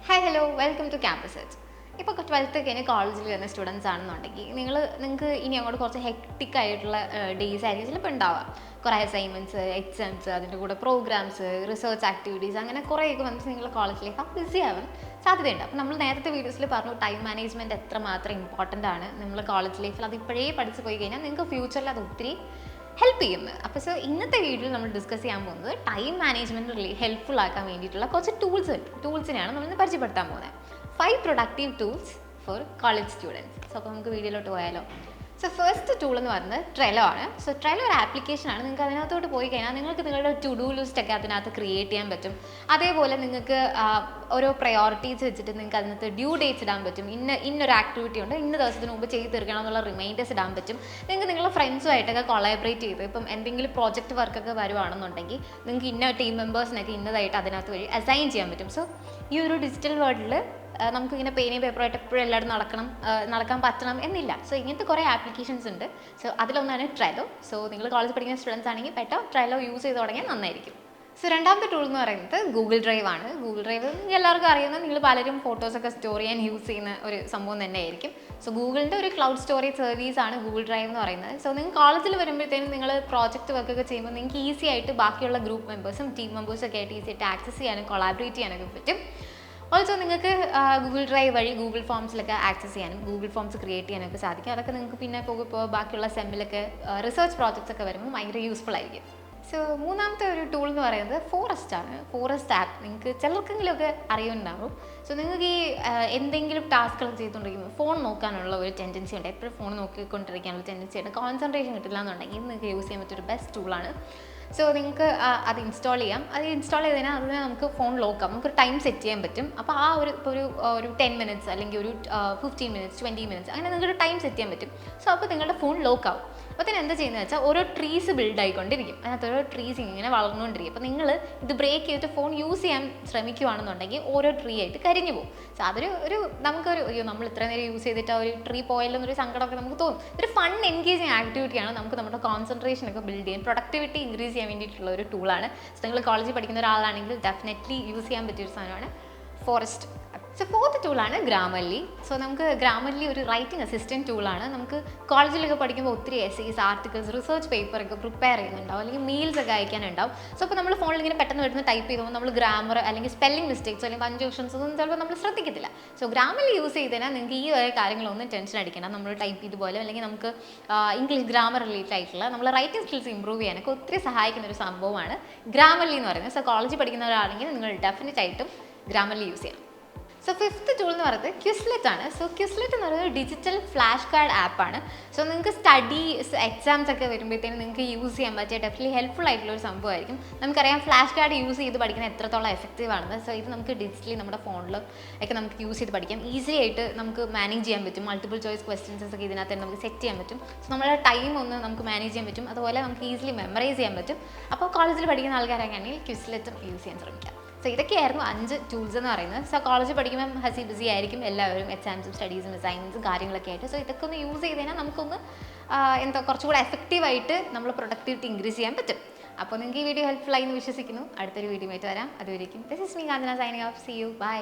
Hi hello welcome to campus H. ഇപ്പോൾ 12th കഴിഞ്ഞ് കോളേജിൽ വരുന്ന സ്റ്റുഡൻസ് ആണെന്നുണ്ടെങ്കിൽ നിങ്ങൾക്ക് ഇനി അങ്ങോട്ട് കുറച്ച് ഹെക്ടിക് ആയിട്ടുള്ള ഡേയ്സ് ആയിരിക്കും ചിലപ്പോൾ ഉണ്ടാവുക. കുറേ അസൈൻമെൻറ്റ്സ്, എക്സാംസ്, അതിൻ്റെ കൂടെ പ്രോഗ്രാംസ്, റിസർച്ച് ആക്ടിവിറ്റീസ്, അങ്ങനെ കുറേയൊക്കെ വന്നിട്ട് നിങ്ങൾ കോളേജിലേക്ക് ബിസി ആവാൻ സാധ്യതയുണ്ട്. അപ്പോൾ നമ്മൾ നേരത്തെ വീഡിയോസിൽ പറഞ്ഞു ടൈം മാനേജ്മെൻറ്റ് എത്രമാത്രം ഇമ്പോർട്ടൻ്റ് ആണ്. നമ്മൾ കോളേജ് ലൈഫിൽ അത് ഇപ്പോഴേ പഠിച്ചു പോയി കഴിഞ്ഞാൽ നിങ്ങൾക്ക് ഫ്യൂച്ചറിൽ അത് ഒത്തിരി ഹെൽപ്പ് ചെയ്യുന്നത്. അപ്പോൾ ഇന്നത്തെ വീഡിയോയിൽ നമ്മൾ ഡിസ്കസ് ചെയ്യാൻ പോകുന്നത് ടൈം മാനേജ്മെൻറ്റ് ഹെൽപ്ഫുൾ ആക്കാൻ വേണ്ടിയിട്ടുള്ള കുറച്ച് ടൂൾസിനെയാണ് നമ്മൾ പരിചയപ്പെടുത്താൻ പോകുന്നത്. 5 productive tools four college students. അപ്പോൾ നമുക്ക് വീഡിയോയിലോട്ട് പോയാലോ? ഫസ്റ്റ് ടൂൾ എന്ന് പറയുന്നത് ട്രെലോ ആണ്. ട്രെലോ ഒരു ആപ്ലിക്കേഷനാണ്. നിങ്ങൾക്ക് അതിനകത്തോട്ട് പോയി കഴിഞ്ഞാൽ നിങ്ങൾക്ക് നിങ്ങളുടെ ടു ഡു ലിസ്റ്റ് ഒക്കെ അതിനകത്ത് ക്രിയേറ്റ് ചെയ്യാൻ പറ്റും. അതേപോലെ നിങ്ങൾക്ക് ഓരോ പ്രയോറിറ്റീസ് വെച്ചിട്ട് നിങ്ങൾക്ക് അതിനകത്ത് ഡ്യൂ ഡേറ്റ്സ് ഇടാൻ പറ്റും. ഇന്നൊരു ആക്ടിവിറ്റി ഉണ്ട്, ഇന്ന ദിവസത്തിന് മുമ്പ് ചെയ്ത് തീർക്കണം എന്നുള്ള റിമൈൻഡേഴ്സ് ഇടാൻ പറ്റും. നിങ്ങൾക്ക് നിങ്ങളുടെ ഫ്രണ്ട്സുമായിട്ടൊക്കെ കൊളാബറേറ്റ് ചെയ്ത് ഇപ്പം എന്തെങ്കിലും പ്രോജക്റ്റ് വർക്കൊക്കെ വരുവാണെന്നുണ്ടെങ്കിൽ നിങ്ങൾക്ക് ഇന്ന ടീം മെമ്പേഴ്സിനൊക്കെ ഇന്നതായിട്ട് അതിനകത്ത് വഴി അസൈൻ ചെയ്യാൻ പറ്റും. ഈ ഒരു ഡിജിറ്റൽ വേൾഡിൽ നമുക്കിങ്ങനെ പേനയും പേപ്പറായിട്ട് എപ്പോഴും എല്ലാവരും നടക്കാൻ പറ്റണം എന്നില്ല. ഇങ്ങനത്തെ കുറേ ആപ്ലിക്കേഷൻസ് ഉണ്ട്. അതിലൊന്നാണ് ട്രെലോ. നിങ്ങൾ കോളേജ് പഠിക്കുന്ന സ്റ്റുഡൻസ് ആണെങ്കിൽ ട്രെലോ യൂസ് ചെയ്ത് തുടങ്ങിയാൽ നന്നായിരിക്കും. രണ്ടാമത്തെ ടൂൾ എന്ന് പറയുന്നത് ഗൂഗിൾ ഡ്രൈവ് ആണ്. ഗൂഗിൾ ഡ്രൈവ് എല്ലാവർക്കും അറിയുന്നത്, നിങ്ങൾ പലരും ഫോട്ടോസൊക്കെ സ്റ്റോർ ചെയ്യാൻ യൂസ് ചെയ്യുന്ന ഒരു സംഭവം തന്നെയായിരിക്കും. ഗൂഗിളിൻ്റെ ഒരു ക്ലൗഡ് സ്റ്റോറേജ് സർവീസാണ് ഗൂഗിൾ ഡ്രൈവ് എന്ന് പറയുന്നത്. നിങ്ങൾ കോളേജിൽ വരുമ്പോഴത്തേനും നിങ്ങൾ പ്രോജക്റ്റ് വർക്കൊക്കെ ചെയ്യുമ്പോൾ നിങ്ങൾക്ക് ഈസി ആയിട്ട് ബാക്കിയുള്ള ഗ്രൂപ്പ് മെമ്പേഴ്സും ടീം മെമ്പേഴ്സും ഒക്കെ ആയിട്ട് ഈസി ആയിട്ട് ആക്സസ് ചെയ്യാനും കൊളാബറേറ്റ് ചെയ്യാനൊക്കെ പറ്റും. ഓൾസോ നിങ്ങൾക്ക് ഗൂഗിൾ ഡ്രൈവ് വഴി ഗൂഗിൾ ഫോംസിലൊക്കെ ആക്സസ് ചെയ്യാനും ഗൂഗിൾ ഫോംസ് ക്രിയേറ്റ് ചെയ്യാനൊക്കെ സാധിക്കും. അതൊക്കെ നിങ്ങൾക്ക് പിന്നെ പോകുമ്പോൾ ബാക്കിയുള്ള സെമ്മിലൊക്കെ റിസർച്ച് പ്രോജക്ട്സ് ഒക്കെ വരുമ്പോൾ ഭയങ്കര യൂസ്ഫുൾ ആയിരിക്കും. മൂന്നാമത്തെ ഒരു ടൂൾ എന്ന് പറയുന്നത് ഫോറസ്റ്റ് ആണ്. ഫോറസ്റ്റ് ആപ്പ് നിങ്ങൾക്ക് ചിലർക്കെങ്കിലുമൊക്കെ അറിയുന്നുണ്ടാവും. നിങ്ങൾക്ക് ഈ എന്തെങ്കിലും ടാസ്കുകൾ ചെയ്തുകൊണ്ടിരിക്കുമ്പോൾ ഫോൺ നോക്കാനുള്ള ഒരു ടെൻഡൻസി ഉണ്ട്. എപ്പോഴും ഫോൺ നോക്കിക്കൊണ്ടിരിക്കാനുള്ള ടെൻഡൻസി ഉണ്ട്. കോൺസെൻട്രേഷൻ കിട്ടില്ല എന്നുണ്ടെങ്കിൽ നിങ്ങൾക്ക് യൂസ് ചെയ്യാൻ പറ്റിയൊരു ബെസ്റ്റ് ടൂളാണ്. നിങ്ങൾക്ക് അത് ഇൻസ്റ്റാൾ ചെയ്യാം. അത് ഇൻസ്റ്റാൾ ചെയ്ത് കഴിഞ്ഞാൽ അതിന് നമുക്ക് ഫോൺ ലോക്കാം. നമുക്കൊരു ടൈം സെറ്റ് ചെയ്യാൻ പറ്റും. അപ്പോൾ ആ ഒരു 10 മിനിറ്റ്സ് അല്ലെങ്കിൽ ഒരു 15 മിനിറ്റ്സ് 20 മിനിറ്റ്സ് അങ്ങനെ നിങ്ങളുടെ ടൈം സെറ്റ് ചെയ്യാൻ പറ്റും. അപ്പോൾ നിങ്ങളുടെ ഫോൺ ലോക്കാവും. അപ്പോൾ തന്നെ എന്താ ചെയ്യുന്നത് വെച്ചാൽ ഓരോ ട്രീസ് ബിൽഡ് ആയിക്കൊണ്ടിരിക്കും. അതിനകത്ത് ഓരോ ട്രീസ് ഇങ്ങനെ വളർന്നുകൊണ്ടിരിക്കും. അപ്പോൾ നിങ്ങൾ ഇത് ബ്രേക്ക് ചെയ്തിട്ട് ഫോൺ യൂസ് ചെയ്യാൻ ശ്രമിക്കുകയാണെന്നുണ്ടെങ്കിൽ ഓരോ ട്രീ ആയിട്ട് കരിഞ്ഞു പോകും. അതൊരു നമ്മൾ ഇത്ര നേരം യൂസ് ചെയ്തിട്ട് ആ ഒരു ട്രീ പോയല്ലെന്നൊരു സങ്കടമൊക്കെ നമുക്ക് തോന്നും. ഇതൊരു ഫൺ എൻഗേജിങ് ആക്ടിവിറ്റിയാണ്. നമുക്ക് നമ്മുടെ കോൺസെൻട്രേഷൻ ഒക്കെ ബിൽഡ് ചെയ്യാൻ, പ്രൊഡക്ടിവിറ്റി ഇൻക്രീസ് ചെയ്യാൻ വേണ്ടിയിട്ടുള്ള ഒരു ടൂളാണ്. നിങ്ങൾ കോളേജിൽ പഠിക്കുന്ന ഒരാളാണെങ്കിൽ ഡെഫിനറ്റ്ലി യൂസ് ചെയ്യാൻ പറ്റിയൊരു സാധനമാണ് ഫോറസ്റ്റ്. ഫോർത്ത് ടൂളാണ് ഗ്രാമർലി. നമുക്ക് ഗ്രാമർലി ഒരു റൈറ്റിംഗ് അസിസ്റ്റൻറ്റ് ടൂളാണ്. നമുക്ക് കോളേജിലൊക്കെ പഠിക്കുമ്പോൾ ഒത്തിരി എസ്സേസ്, ആർട്ടിക്കിൾസ്, റിസർച്ച് പേപ്പറൊക്കെ പ്രിപ്പയർ ചെയ്യുന്നുണ്ടാവും, അല്ലെങ്കിൽ മെയിൽസ് ഒക്കെ അയക്കാനുണ്ടാവും. അപ്പോൾ നമ്മൾ ഫോണിൽ ഇങ്ങനെ പെട്ടെന്ന് വരുന്ന ടൈപ്പ് ചെയ്തുമ്പോൾ നമ്മൾ ഗ്രാമർ അല്ലെങ്കിൽ സ്പെല്ലിംഗ് മിസ്റ്റേക്സ് അല്ലെങ്കിൽ പഞ്ച്വേഷൻസ് ഒന്നും ചിലപ്പോൾ നമ്മൾ ശ്രദ്ധിക്കത്തില്ല. ഗ്രാമർലി യൂസ് ചെയ്ത് കഴിഞ്ഞാൽ നിങ്ങൾക്ക് ഈ ഒരു കാര്യങ്ങളൊന്നും ടെൻഷൻ അടിക്കണം. നമ്മൾ ടൈപ്പ് ചെയ്ത് പോലെ അല്ലെങ്കിൽ നമുക്ക് ഇംഗ്ലീഷ് ഗ്രാമർ റിലേറ്റഡ് ആയിട്ടുള്ള നമ്മൾ റൈറ്റിംഗ് സ്കിൽസ് ഇമ്പ്രൂവ് ചെയ്യാനൊക്കെ ഒത്തിരി സഹായിക്കുന്ന ഒരു സംഭവമാണ് ഗ്രാമർലി എന്ന് പറയുന്നത്. കോളേജിൽ പഠിക്കുന്നവരാണെങ്കിൽ നിങ്ങൾ ഡെഫിനറ്റ് ആയിട്ടും ഗ്രാമർലി യൂസ് ചെയ്യണം. ഫിഫ്ത്ത് ടൂൾ എന്ന് പറയുന്നത് ക്വിസ്ലെറ്റ് ആണ്. ക്വിസ്ലെറ്റ് എന്ന് പറയുന്നത് ഡിജിറ്റൽ ഫ്ലാഷ് കാർഡ് ആപ്പാണ്. നിങ്ങൾക്ക് എക്സാംസ് ഒക്കെ വരുമ്പോഴത്തേനും നിങ്ങൾക്ക് യൂസ് ചെയ്യാൻ പറ്റിയ ഡെഫിനറ്റ്ലി ഹെൽപ്ഫുൾ ആയിട്ടുള്ള ഒരു സംഭവമായിരിക്കും. നമുക്കറിയാം ഫ്ലാഷ് കാർഡ് യൂസ് ചെയ്ത് പഠിക്കുന്നത് എത്രത്തോളം എഫക്റ്റീവ് ആണെന്ന്. ഇത് നമുക്ക് ഡിജിറ്റലി നമ്മുടെ ഫോണിൽ ഒക്കെ നമുക്ക് യൂസ് ചെയ്ത് പഠിക്കാം. ഈസി ആയിട്ട് നമുക്ക് മാനേജ് ചെയ്യാൻ പറ്റും. മൾട്ടിപ്പിൾ ചോയ്സ് ക്വസ്റ്റ്യൻസ് ഒക്കെ ഇതിനകത്ത് നമുക്ക് സെറ്റ് ചെയ്യാൻ പറ്റും. നമ്മുടെ ടൈം ഒന്ന് നമുക്ക് മാനേജ് ചെയ്യാൻ പറ്റും. അതുപോലെ നമുക്ക് ഈസിലി മെമ്മറൈസ് ചെയ്യാൻ പറ്റും. അപ്പോൾ കോളേജിൽ പഠിക്കുന്ന ആൾക്കാരൊക്കെയാണെങ്കിൽ ക്വിസ്ലെറ്റും യൂസ് ചെയ്യാൻ ശ്രമിക്കാം. ഇതൊക്കെയായിരുന്നു 5 ടൂൾസ് എന്ന് പറയുന്നത്. കോളേജിൽ പഠിക്കുമ്പോൾ ബിസി ആയിരിക്കും എല്ലാവരും, എക്സാംസും സ്റ്റഡീസും അസൈൻമെൻറ്റ്സും കാര്യങ്ങളൊക്കെ ആയിട്ട്. ഇതൊക്കെ ഒന്ന് യൂസ് ചെയ്ത് കഴിഞ്ഞാൽ നമുക്കൊന്ന് കുറച്ചുകൂടെ എഫക്റ്റീവായിട്ട് നമ്മൾ പ്രൊഡക്ടിവിറ്റി ഇൻക്രീസ് ചെയ്യാൻ പറ്റും. അപ്പോൾ നിങ്ങൾക്ക് ഈ വീഡിയോ ഹെൽപ്ഫുൾ ആയി എന്ന് വിശ്വസിക്കുന്നു. അടുത്തൊരു വീഡിയോ ആയിട്ട് വരാം. അതുവരേക്കും this is me Kanchana signing off. See you. By.